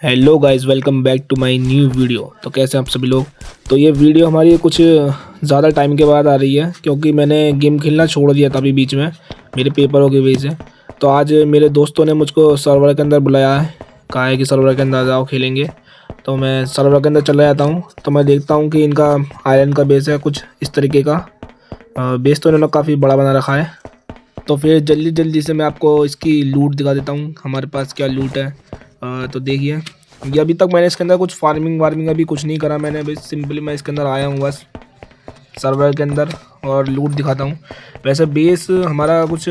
Hello guys, welcome back to my new video. तो कैसे हैं आप सभी लोग। तो ये वीडियो हमारी कुछ ज़्यादा टाइम के बाद आ रही है क्योंकि मैंने गेम खेलना छोड़ दिया था अभी बीच में मेरे पेपरों की वजह से। तो आज मेरे दोस्तों ने मुझको सर्वर के अंदर बुलाया है, कहा है कि सर्वर के अंदर आ जाओ खेलेंगे। तो मैं सर्वर के अंदर चला जाता हूँ। तो मैं देखता हूँ कि इनका आयरन का बेस है कुछ इस तरीके का। बेस तो इन्होंने काफ़ी बड़ा बना रखा है। तो फिर जल्दी जल्दी से मैं आपको इसकी लूट दिखा देता हूँ, हमारे पास क्या लूट है। तो देखिए, ये अभी तक मैंने इसके अंदर कुछ फार्मिंग वार्मिंग अभी कुछ नहीं करा मैंने। अभी सिंपली मैं इसके अंदर आया हूँ बस सर्वर के अंदर और लूट दिखाता हूँ। वैसे बेस हमारा कुछ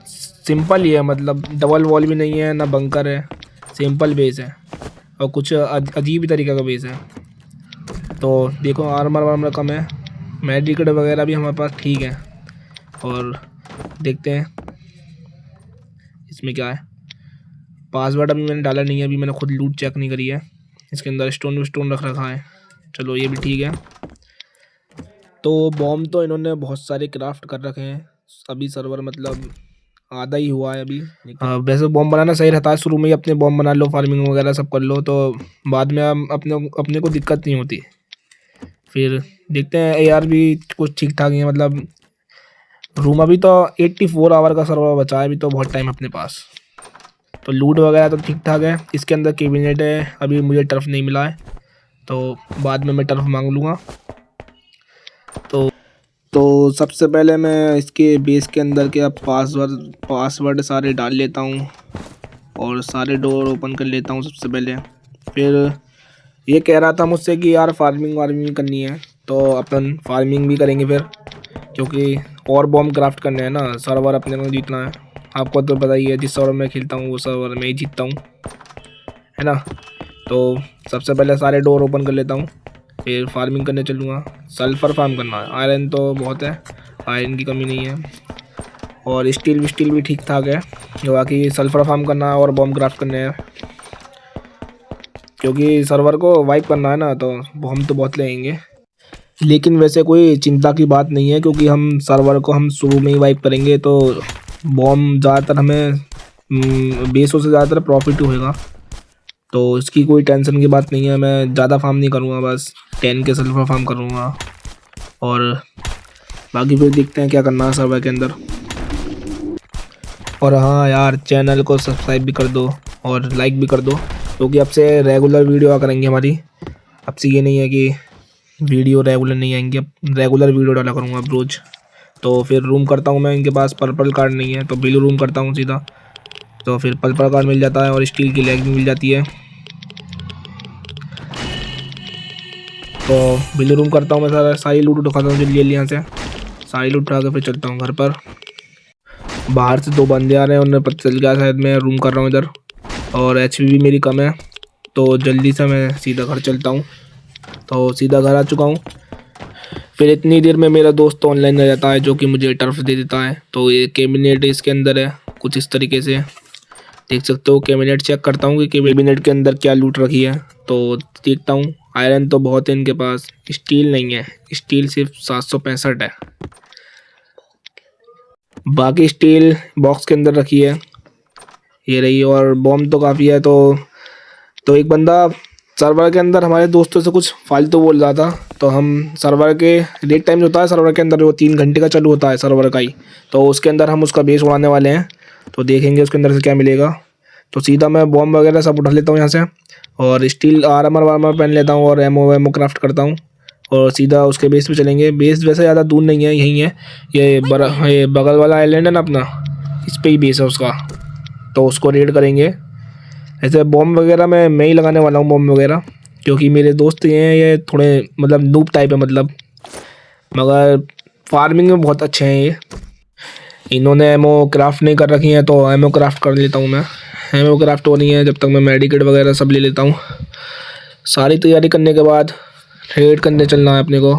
सिंपल ही है, मतलब डबल वॉल भी नहीं है ना बंकर है, सिंपल बेस है और कुछ अजीब ही तरीके का बेस है। तो देखो, आर्मर वार्मर कम है, मेडिकेट वगैरह भी हमारे पास ठीक है। और देखते हैं इसमें क्या है। पासवर्ड अभी मैंने डाला नहीं है, अभी मैंने खुद लूट चेक नहीं करी है। इसके अंदर स्टोन रख रखा है, चलो ये भी ठीक है। तो बॉम्ब तो इन्होंने बहुत सारे क्राफ्ट कर रखे हैं। अभी सर्वर मतलब आधा ही हुआ है अभी। वैसे बॉम्ब बनाना सही रहता है, शुरू में ही अपने बॉम्ब बना लो, फार्मिंग वगैरह सब कर लो, तो बाद में अपने को दिक्कत नहीं होती। फिर देखते हैं, AR भी कुछ ठीक ठाक ही है, मतलब रूम अभी तो 84 आवर का सर्वर बचा है, अभी तो बहुत टाइम अपने पास। तो लूट वगैरह तो ठीक ठाक है। इसके अंदर कैबिनेट है, अभी मुझे टर्फ नहीं मिला है, तो बाद में मैं टर्फ मांग लूँगा। तो सबसे पहले मैं इसके बेस के अंदर के पासवर्ड सारे डाल लेता हूँ और सारे डोर ओपन कर लेता हूँ सबसे पहले। फिर ये कह रहा था मुझसे कि यार फार्मिंग वार्मिंग करनी है, तो अपन फार्मिंग भी करेंगे फिर, क्योंकि और बॉम्ब क्राफ्ट करने हैं ना। सर्वर अपने को जीतना है, आपको तो पता ही है, जिस सर्वर में खेलता हूँ वो सर्वर में ही जीतता हूँ, है ना। तो सबसे पहले सारे डोर ओपन कर लेता हूँ, फिर फार्मिंग करने चलूँगा। सल्फ़र फार्म करना है, आयरन तो बहुत है, आयरन की कमी नहीं है। और स्टील भी ठीक ठाक है, बाकी सल्फ़र फार्म करना है और बॉम्ब क्राफ्ट करने हैं, क्योंकि सर्वर को वाइप करना है ना, तो हम तो बहुत लेंगे। लेकिन वैसे कोई चिंता की बात नहीं है, क्योंकि हम सर्वर को हम शुरू में ही वाइप करेंगे तो बॉम्ब ज़्यादातर हमें बेसों से ज़्यादातर प्रॉफिट होएगा, तो इसकी कोई टेंशन की बात नहीं है। मैं ज़्यादा फार्म नहीं करूँगा, बस 10 के सल्फर फार्म करूँगा और बाकी फिर देखते हैं क्या करना है सर्वर के अंदर। और हाँ यार, चैनल को सब्सक्राइब भी कर दो और लाइक भी कर दो, क्योंकि अब से रेगुलर वीडियो आ करेंगे हमारी। अब से ये नहीं है कि वीडियो रेगुलर नहीं आएंगे, अब रेगुलर वीडियो डाला करूँगा अब रोज़। तो फिर रूम करता हूँ मैं, इनके पास पर्पल कार्ड नहीं है तो ब्लू रूम करता हूँ सीधा, तो फिर पर्पल कार्ड मिल जाता है और स्टील की लेग भी मिल जाती है। तो ब्लू रूम करता हूँ मैं, सारी लूट उठाता हूँ जल्दी जल्दी यहाँ से, सारी लूट उठा के फिर चलता हूँ घर पर। बाहर से 2 बंदे आ रहे हैं, उन्हें पता चल गया शायद मैं रूम कर रहा हूँ इधर, और HP भी मेरी कम है, तो जल्दी से मैं सीधा घर चलता हूँ। तो सीधा घर आ चुका हूँ। फिर इतनी देर में मेरा दोस्त ऑनलाइन आ जाता है, जो कि मुझे टर्फ दे देता है। तो ये कैबिनेट इसके अंदर है कुछ इस तरीके से, देख सकते हो। कैबिनेट चेक करता हूँ कि कैबिनेट के अंदर क्या लूट रखी है, तो देखता हूँ। आयरन तो बहुत है इनके पास, स्टील नहीं है, स्टील सिर्फ 765 है, बाकी स्टील बॉक्स के अंदर रखी है, ये रही। और बॉम्ब तो काफ़ी है। तो एक बंदा सर्वर के अंदर हमारे दोस्तों से कुछ फालतू बोल रहा था, तो हम सर्वर के रेट टाइम होता है सर्वर के अंदर, वो 3 घंटे का चालू होता है सर्वर का ही, तो उसके अंदर हम उसका बेस उड़ाने वाले हैं। तो देखेंगे उसके अंदर से क्या मिलेगा। तो सीधा मैं बॉम्ब वगैरह सब उठा लेता हूँ यहाँ से, और स्टील आर्मर वार्मर पहन लेता हूँ और एमओ वेमो क्राफ्ट करता हूँ, और सीधा उसके बेस पे चलेंगे। बेस वैसे ज़्यादा दूर नहीं है, यहीं है, ये बगल वाला आइलैंड है ना अपना, इस पर ही बेस है उसका, तो उसको रेड करेंगे। ऐसे बॉम्ब वगैरह मैं ही लगाने वाला हूँ, बॉम्ब वगैरह, क्योंकि मेरे दोस्त ये थोड़े मतलब नूब टाइप है मतलब, मगर फार्मिंग में बहुत अच्छे हैं ये। इन्होंने एमओ क्राफ्ट नहीं कर रखी है, तो एमओ क्राफ्ट कर लेता हूँ मैं। एमओ क्राफ्ट हो रही है जब तक मैं मेडिकेट वगैरह सब ले लेता हूँ। सारी तैयारी करने के बाद रेड करने चलना है अपने को,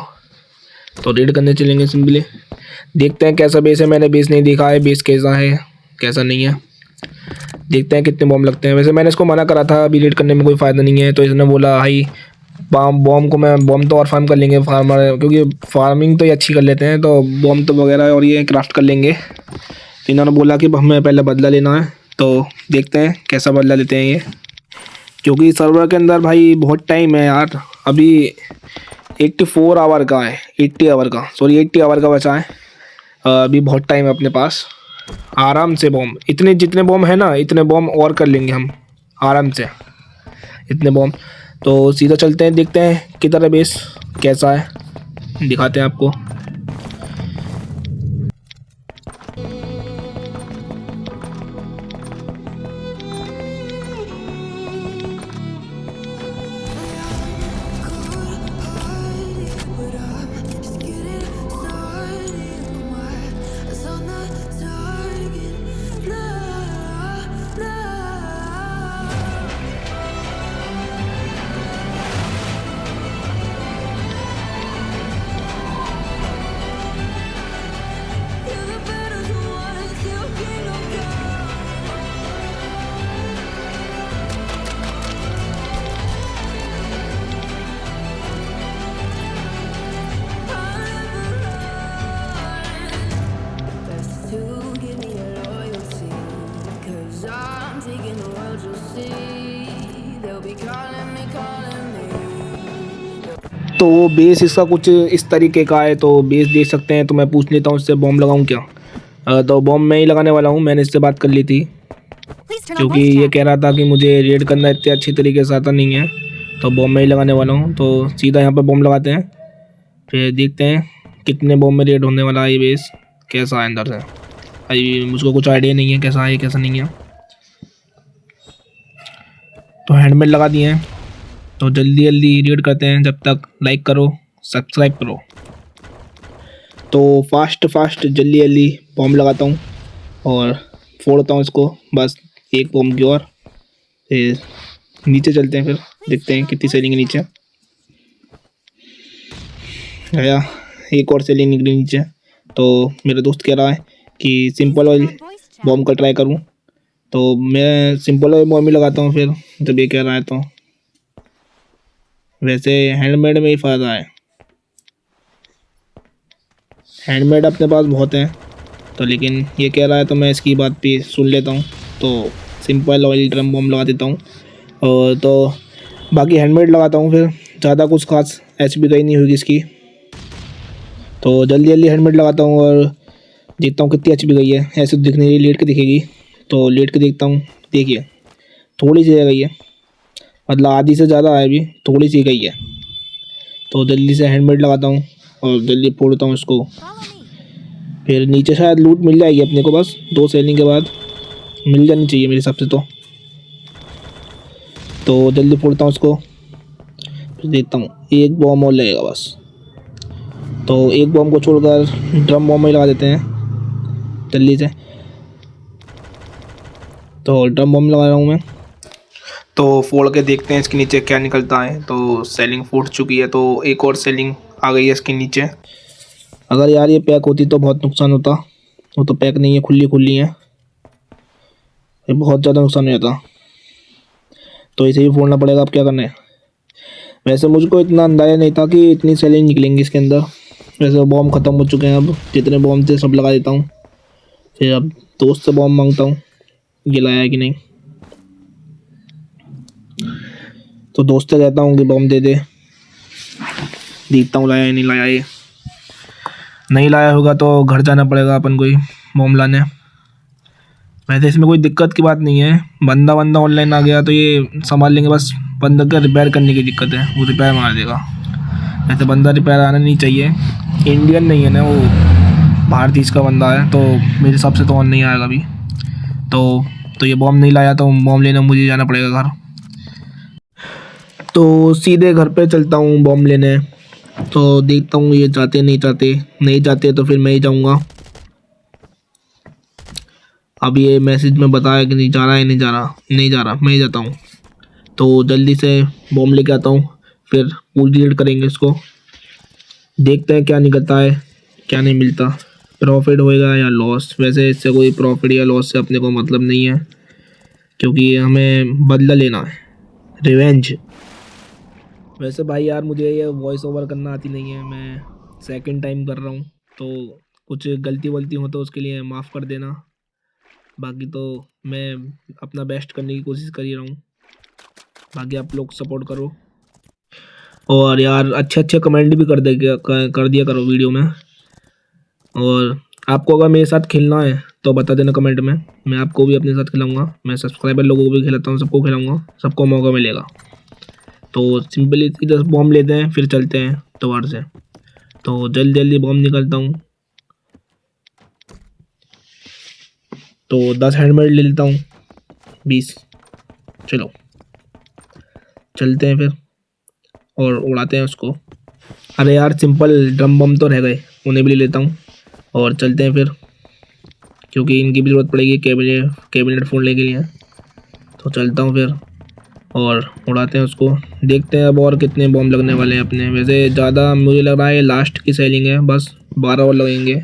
तो रेड करने चलेंगे सिंपली। देखते हैं कैसा बेस है, मैंने बेस नहीं देखा है, बेस कैसा है कैसा नहीं है, देखते हैं कितने बॉम्ब लगते हैं। वैसे मैंने इसको मना करा था, अभी रेड करने में कोई फ़ायदा नहीं है, तो इसने बोला भाई बॉम्ब तो और फार्म कर लेंगे फार्मर, क्योंकि फार्मिंग तो ये अच्छी कर लेते हैं, तो बॉम्ब तो वगैरह और ये क्राफ्ट कर लेंगे। इन्होंने बोला कि हमें पहले बदला लेना है, तो देखते हैं कैसा बदला लेते हैं ये। क्योंकि सर्वर के अंदर भाई बहुत टाइम है यार। अभी 84 आवर का है, 80 आवर का, सॉरी 80 आवर का बचा है। अभी बहुत टाइम है अपने पास। आराम से बॉम्ब, इतने जितने बॉम्ब है ना, इतने बॉम्ब और कर लेंगे हम आराम से, इतने बॉम्ब। तो सीधा चलते हैं, देखते हैं किधर है बेस, कैसा है, दिखाते हैं आपको। तो बेस इसका कुछ इस तरीके का है, तो बेस देख सकते हैं। तो मैं पूछ लेता हूँ इससे, बॉम्ब लगाऊँ क्या? तो बॉम्ब मैं ही लगाने वाला हूँ, मैंने इससे बात कर ली थी, क्योंकि ये कह रहा था कि मुझे रेड करना इतने अच्छी तरीके से आता नहीं है, तो बॉम्ब मैं ही लगाने वाला हूँ। तो सीधा यहाँ पर बॉम्ब लगाते हैं, फिर देखते हैं कितने बॉम्ब में रेड होने वाला है। ये बेस कैसा है अंदर से, अभी मुझको कुछ आइडिया नहीं है कैसा है कैसा नहीं है। तो हैंडमेड लगा दिए हैं, तो जल्दी जल्दी रेड करते हैं। जब तक लाइक करो, सब्सक्राइब करो। तो फास्ट फास्ट जल्दी जल्दी बॉम्ब लगाता हूँ और फोड़ता हूँ इसको, बस एक बॉम्ब की और। फिर नीचे चलते हैं, फिर देखते हैं कितनी सेलिंग है नीचे। आया एक और सेलिंग निकली नीचे। तो मेरा दोस्त कह रहा है कि सिंपल ऑयल बॉम्ब का ट्राई करूँ, तो मैं सिंपल ऑयल बॉम्ब ही लगाता हूँ फिर, जब ये कह रहा है तो। वैसे हैंडमेड में ही फ़ायदा है, हैंडमेड अपने पास बहुत है, तो लेकिन ये कह रहा है तो मैं इसकी बात पे सुन लेता हूँ। तो सिंपल ऑयल ड्रम बॉम्ब लगा देता हूँ, और तो बाकी हैंडमेड लगाता हूँ फिर। ज़्यादा कुछ खास एचपी गई नहीं होगी इसकी, तो जल्दी जल्दी हैंडमेड लगाता हूँ और देखता हूँ कितनी एचपी गई है। ऐसे तो दिखने लेट के दिखेगी, तो लेट के देखता हूँ। देखिए थोड़ी सी गई है, मतलब आधी से ज़्यादा है, अभी थोड़ी सी गई है। तो जल्दी से हैंडमेड लगाता हूँ और जल्दी फोड़ता हूँ इसको। फिर नीचे शायद लूट मिल जाएगी अपने को, बस 2 सेलिंग के बाद मिल जानी चाहिए मेरे हिसाब से। तो जल्दी फोड़ता हूँ उसको, फिर देखता हूँ एक बॉम्ब और लगेगा बस। तो एक बॉम्ब को छोड़कर ड्रम बॉम्ब में लगा देते हैं जल्दी से। तो ड्रम बॉम्ब लगा रहा हूँ मैं, तो फोड़ के देखते हैं इसके नीचे क्या निकलता है। तो सेलिंग फूट चुकी है, तो एक और सेलिंग आ गई है इसके नीचे। अगर यार ये पैक होती तो बहुत नुकसान होता, वो तो पैक नहीं है, खुली खुली है, ये बहुत ज़्यादा नुकसान हो जाता। तो इसे ही फोड़ना पड़ेगा, अब क्या करना है। वैसे मुझको इतना अंदाज़ा नहीं था कि इतनी सेलिंग निकलेंगी इसके अंदर। वैसे बॉम्ब ख़त्म हो चुके हैं, अब जितने बॉम्ब थे सब लगा देता हूँ। फिर अब दोस्त से बॉम्ब मांगता हूँ, ये लाया है कि नहीं। तो दोस्त से कहता हूँ कि बॉम्ब दे दे, देखता हूँ लाया या नहीं लाया। ये नहीं लाया होगा तो घर जाना पड़ेगा अपन को ही बॉम्ब लाने। वैसे इसमें कोई दिक्कत की बात नहीं है, बंदा ऑनलाइन आ गया तो ये संभाल लेंगे, बस बंदा का रिपेयर करने की दिक्कत है, वो रिपेयर मार देगा। वैसे बंदा रिपेयर आना नहीं चाहिए, इंडियन नहीं है ना वो, बाहर देश का बंदा है, तो मेरे हिसाब से तो ऑन नहीं आएगा अभी। तो ये बॉम्ब नहीं लाया, तो बॉम्ब लेने मुझे जाना पड़ेगा घर। तो सीधे घर पे चलता हूँ बॉम्ब लेने। तो देखता हूँ ये जाते नहीं जाते तो फिर मैं ही जाऊँगा। अब ये मैसेज में बताया कि नहीं जा रहा है, नहीं जा रहा, मैं ही जाता हूँ। तो जल्दी से बॉम्ब लेके आता हूँ, फिर पूरी डिलीट करेंगे इसको, देखते हैं क्या निकलता है क्या नहीं मिलता, प्रॉफिट होएगा या लॉस। वैसे इससे कोई प्रॉफिट या लॉस से अपने को मतलब नहीं है, क्योंकि हमें बदला लेना है, रिवेंज। वैसे भाई यार मुझे ये वॉइस ओवर करना आती नहीं है, मैं सेकंड टाइम कर रहा हूँ, तो कुछ गलती वलती हो तो उसके लिए माफ़ कर देना। बाकी तो मैं अपना बेस्ट करने की कोशिश कर ही रहा हूँ। बाकी आप लोग सपोर्ट करो और यार अच्छे अच्छे कमेंट भी कर दिया करो वीडियो में। और आपको अगर मेरे साथ खेलना है तो बता देना कमेंट में, मैं आपको भी अपने साथ खिलाऊंगा। मैं सब्सक्राइबर लोगों को भी खिलाता हूँ, सबको खिलाऊंगा, सबको मौका मिलेगा। तो सिंपली इधर बॉम्ब लेते हैं फिर चलते हैं दोबारा से। तो जल्दी जल्दी बॉम्ब निकालता हूँ। तो 10 हैंडमेड ले लेता हूँ, 20। चलो चलते हैं फिर और उड़ाते हैं उसको। अरे यार सिंपल ड्रम बम तो रह गए, उन्हें भी ले लेता हूँ और चलते हैं फिर, क्योंकि इनकी भी ज़रूरत पड़ेगी कैबिनेट फोड़ने के लिए। तो चलता हूँ फिर और उड़ाते हैं उसको। देखते हैं अब और कितने बॉम्ब लगने वाले हैं अपने। वैसे ज़्यादा मुझे लग रहा है लास्ट की सेलिंग है, बस 12 और लगेंगे,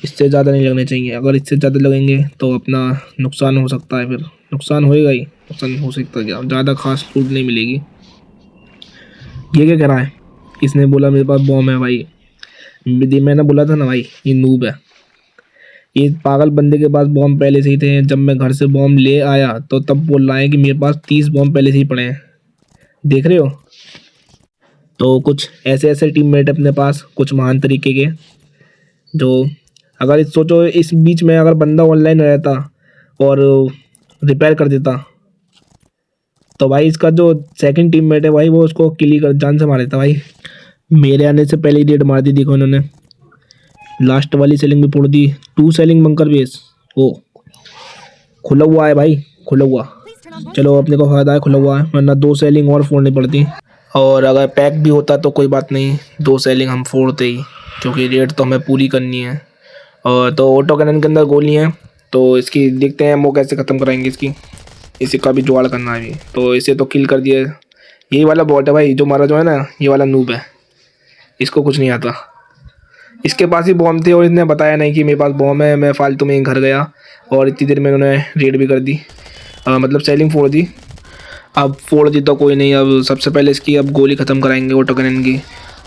इससे ज़्यादा नहीं लगने चाहिए। अगर इससे ज़्यादा लगेंगे तो अपना नुकसान हो सकता है, फिर नुकसान होएगा ही, नुकसान हो सकता है, क्या ज़्यादा खास लूट नहीं मिलेगी। ये क्या कह रहा है, इसने बोला मेरे पास बॉम्ब है भाई। मैंने बोला था ना भाई ये नूब है। ये पागल बंदे के पास बॉम्ब पहले से ही थे। जब मैं घर से बॉम्ब ले आया तो तब बोल रहा है कि मेरे पास 30 बॉम्ब पहले से ही पड़े हैं, देख रहे हो। तो कुछ ऐसे ऐसे टीममेट अपने पास, कुछ महान तरीके के, जो अगर सोचो इस बीच में अगर बंदा ऑनलाइन रहता और रिपेयर कर देता तो भाई इसका जो सेकंड टीममेट है भाई वो उसको किल कर जान से मार देता भाई। मेरे आने से पहले ही डेट मार दी, देखो इन्होंने। लास्ट वाली सेलिंग भी फोड़ दी, 2 सेलिंग बंकर बेस। ओ खुला हुआ है भाई, खुला हुआ। चलो अपने को फायदा है, खुला हुआ है, वरना 2 सेलिंग और फोड़नी पड़ती। और अगर पैक भी होता तो कोई बात नहीं, 2 सेलिंग हम फोड़ते ही, क्योंकि रेट तो हमें पूरी करनी है। और तो ऑटो कैनन के अंदर गोली हैं, तो इसकी देखते हैं वो कैसे ख़त्म कराएंगे इसकी। इसी का भी जुगाड़ करना है अभी। तो इसे तो किल कर दिया। यही वाला बॉट है भाई जो मारा, जो है ना ये वाला नूब है, इसको कुछ नहीं आता। इसके पास ही बॉम्ब थे और इसने बताया नहीं कि मेरे पास बॉम्ब है। मैं फालतू में घर गया और इतनी देर में उन्होंने रेड भी कर दी, मतलब सेलिंग फोड़ दी। अब फोड़ दी तो कोई नहीं, अब सबसे पहले इसकी अब गोली ख़त्म कराएंगे ऑटो कैनन की,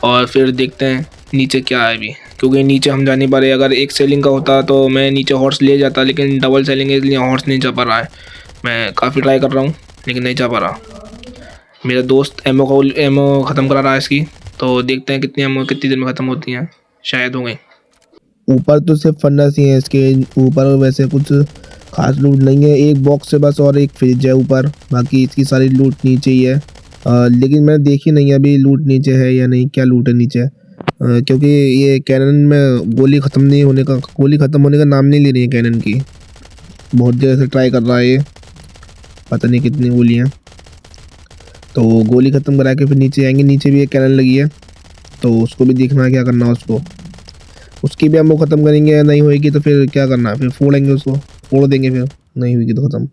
और फिर देखते हैं नीचे क्या है अभी, क्योंकि नीचे हम जा नहीं पा रहे। अगर एक सेलिंग का होता तो मैं नीचे हॉर्स ले जाता, लेकिन डबल सेलिंग है इसलिए हॉर्स नहीं जा पा रहा है। मैं काफ़ी ट्राई कर रहा हूँ लेकिन नहीं जा पा रहा। मेरा दोस्त एमओ ख़त्म करा रहा है इसकी, तो देखते हैं कितनी एमओ कितनी देर में ख़त्म होती हैं, शायद हो गई। ऊपर तो सिर्फ फन्नस ही है इसके ऊपर, वैसे कुछ खास लूट नहीं है। एक बॉक्स है बस और एक फ्रिज है ऊपर, बाकी इसकी सारी लूट नीचे ही है। लेकिन मैंने देखी नहीं अभी लूट नीचे है या नहीं, क्या लूट है नीचे। क्योंकि ये कैनन में गोली ख़त्म होने का नाम नहीं ले रही है कैनन की। बहुत देर से ट्राई कर रहा है ये, पता नहीं कितनी गोली हैं। तो गोली ख़त्म करा के फिर नीचे आएंगे। नीचे भी एक कैनन लगी है, तो उसको भी देखना है क्या करना है उसको। उसकी भी हम ख़त्म करेंगे, नहीं होएगी तो फिर क्या करना है, फिर फोड़ेंगे उसको, फोड़ देंगे फिर, नहीं होगी तो ख़त्म।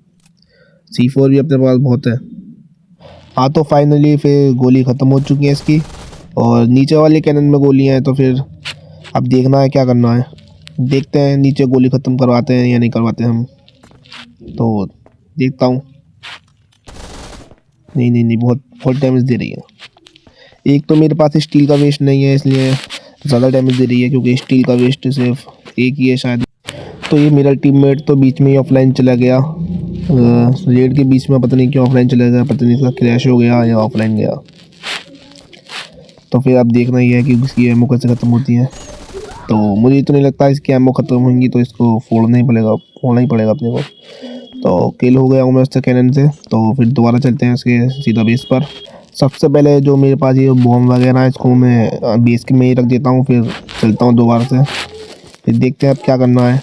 C4 भी अपने पास बहुत है। हाँ तो फाइनली फिर गोली ख़त्म हो चुकी है इसकी, और नीचे वाले कैनन में गोलियाँ हैं। तो फिर अब देखना है क्या करना है, देखते हैं नीचे गोली ख़त्म करवाते हैं या नहीं करवाते हम। तो देखता हूँ। नहीं, बहुत डैमेज दे रही है। एक तो मेरे पास स्टील का वेस्ट नहीं है इसलिए ज़्यादा डैमेज दे रही है, क्योंकि स्टील का वेस्ट सिर्फ एक ही है शायद। तो ये मेरा टीममेट तो बीच में ही ऑफलाइन चला गया, रेड के बीच में पता नहीं क्यों ऑफलाइन चला गया, पता नहीं इसका क्रैश हो गया या ऑफलाइन गया। तो फिर अब देखना ही है कि इसकी एमओ कैसे ख़त्म होती है। तो मुझे तो नहीं लगता इसकी एमओ ख़त्म होंगी, तो इसको फोड़ना ही पड़ेगा अपने को। तो किल हो गया हूँ मैं उससे कैनन से। तो फिर दोबारा चलते हैं इसके सीधा बेस पर। सबसे पहले जो मेरे पास ये बॉम्ब वगैरह है इसको मैं बेस के में ही रख देता हूँ, फिर चलता हूँ दोबारा से, फिर देखते हैं अब क्या करना है।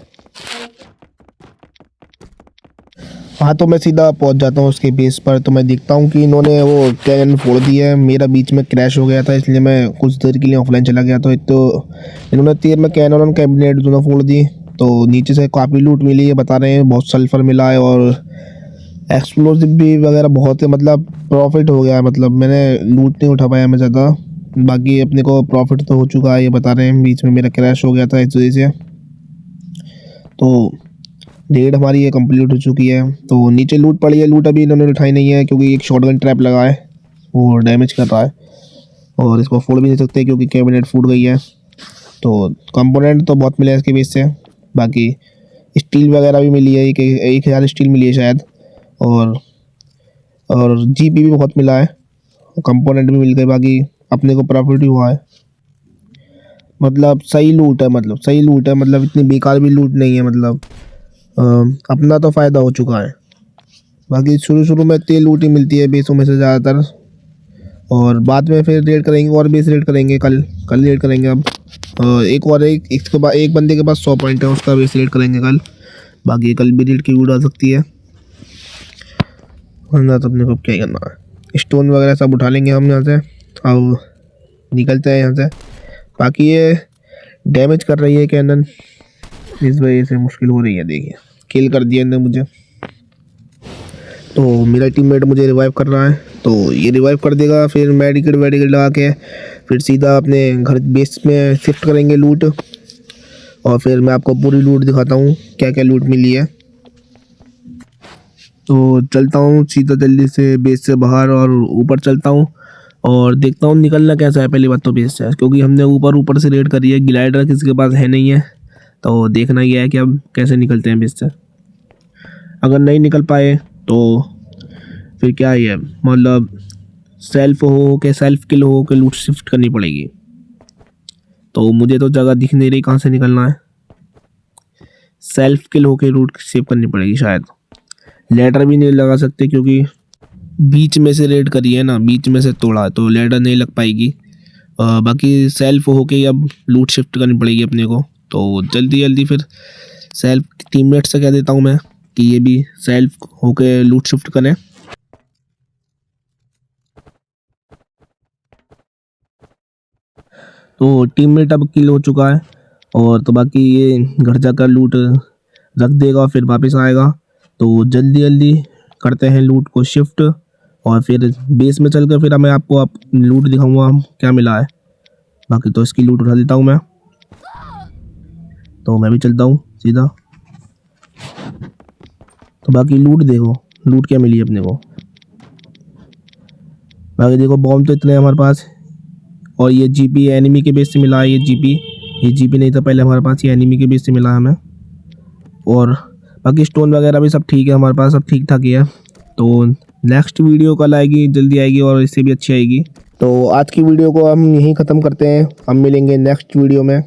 हाँ तो मैं सीधा पहुँच जाता हूँ उसके बेस पर। तो मैं देखता हूँ कि इन्होंने वो कैनन फोड़ दी है। मेरा बीच में क्रैश हो गया था इसलिए मैं कुछ देर के लिए ऑफलाइन चला गया। तो इन्होंने तीर में कैनन और कैबिनेट दोनों फोड़ दी। तो नीचे से काफ़ी लूट मिली है, बता रहे हैं बहुत सल्फर मिला है और एक्सप्लोसिव भी वगैरह बहुत है। मतलब प्रॉफिट हो गया है, मतलब मैंने लूट नहीं उठा पाया मैं ज़्यादा, बाकी अपने को प्रॉफिट तो हो चुका है। ये बता रहे हैं बीच में मेरा क्रैश हो गया था इस वजह से। तो रेड हमारी ये कंप्लीट हो चुकी है। तो नीचे लूट पड़ी है, लूट अभी इन्होंने उठाई नहीं है क्योंकि एक शॉटगन ट्रैप लगा है, वो डैमेज कर रहा है और इसको फोड़ भी नहीं सकते क्योंकि कैबिनेट फूट गई है। तो कंपोनेंट तो बहुत मिले इसके बेस से, बाकी स्टील वगैरह भी मिली है, 1000 स्टील मिली है शायद। और और जीपी भी बहुत मिला है, कंपोनेंट भी मिल गए, बाकी अपने को प्रॉफिट ही हुआ है। मतलब सही लूट है, मतलब सही लूट है, मतलब इतनी बेकार भी लूट नहीं है, मतलब अपना तो फ़ायदा हो चुका है। बाकी शुरू में तेल लूट ही मिलती है बेसों में से ज़्यादातर, और बाद में फिर रेड करेंगे और बेस रेड करेंगे, कल रेड करेंगे। अब एक इसके बाद एक बंदे के पास 100 पॉइंट है, उसका बेस रेड करेंगे कल। बाकी कल भी रेड की वीडियो आ सकती है, वरना तो अपने को क्या ही करना है। स्टोन वगैरह सब उठा लेंगे हम यहाँ से, अब निकलते हैं यहाँ से। बाकी ये डैमेज कर रही है कैनन, इस वजह से मुश्किल हो रही है। देखिए किल कर दिया इन्होंने मुझे, तो मेरा टीममेट मुझे रिवाइव कर रहा है, तो ये रिवाइव कर देगा, फिर मेडिकेट लगा के फिर सीधा अपने घर बेस में शिफ्ट करेंगे लूट। और फिर मैं आपको पूरी लूट दिखाता हूँ क्या क्या लूट मिली है। तो चलता हूँ सीधा जल्दी से बेस से बाहर और ऊपर चलता हूँ और देखता हूँ निकलना कैसा है। पहली बात तो बेस से, क्योंकि हमने ऊपर से रेड करी है, ग्लाइडर किसी के पास है नहीं है, तो देखना ये है कि अब कैसे निकलते हैं बेस से। अगर नहीं निकल पाए तो फिर क्या ही है, मतलब सेल्फ किल हो के लूट शिफ्ट करनी पड़ेगी। तो मुझे तो जगह दिख नहीं रही कहाँ से निकलना है, सेल्फ किल हो के लूट शिफ्ट करनी पड़ेगी शायद। लैडर भी नहीं लगा सकते क्योंकि बीच में से रेड करी है ना, बीच में से तोड़ा है, तो लैडर नहीं लग पाएगी। बाकी सेल्फ हो के अब लूट शिफ्ट करनी पड़ेगी अपने को। तो जल्दी फिर सेल्फ टीममेट से कह देता हूँ मैं कि ये भी सेल्फ हो के लूट शिफ्ट करें। तो टीममेट अब किल हो चुका है, और तो बाकी ये घर जाकर लूट रख देगा फिर वापस आएगा। तो जल्दी करते हैं लूट को शिफ्ट, और फिर बेस में चलकर फिर मैं आपको लूट दिखाऊंगा क्या मिला है। बाकी तो इसकी लूट उठा लेता हूँ मैं, तो मैं भी चलता हूँ सीधा। तो बाकी लूट देखो, लूट क्या मिली अपने को। बाकी देखो बॉम्ब तो इतने हमारे पास, और ये जीपी एनिमी के बेस से मिला है। ये जीपी नहीं था पहले हमारे पास, ये एनिमी के बेस से मिला है हमें। और बाकी स्टोन वगैरह भी सब ठीक है हमारे पास, सब ठीक ठाक ही है। तो नेक्स्ट वीडियो कल आएगी, जल्दी आएगी और इससे भी अच्छी आएगी। तो आज की वीडियो को हम यहीं ख़त्म करते हैं, हम मिलेंगे नेक्स्ट वीडियो में।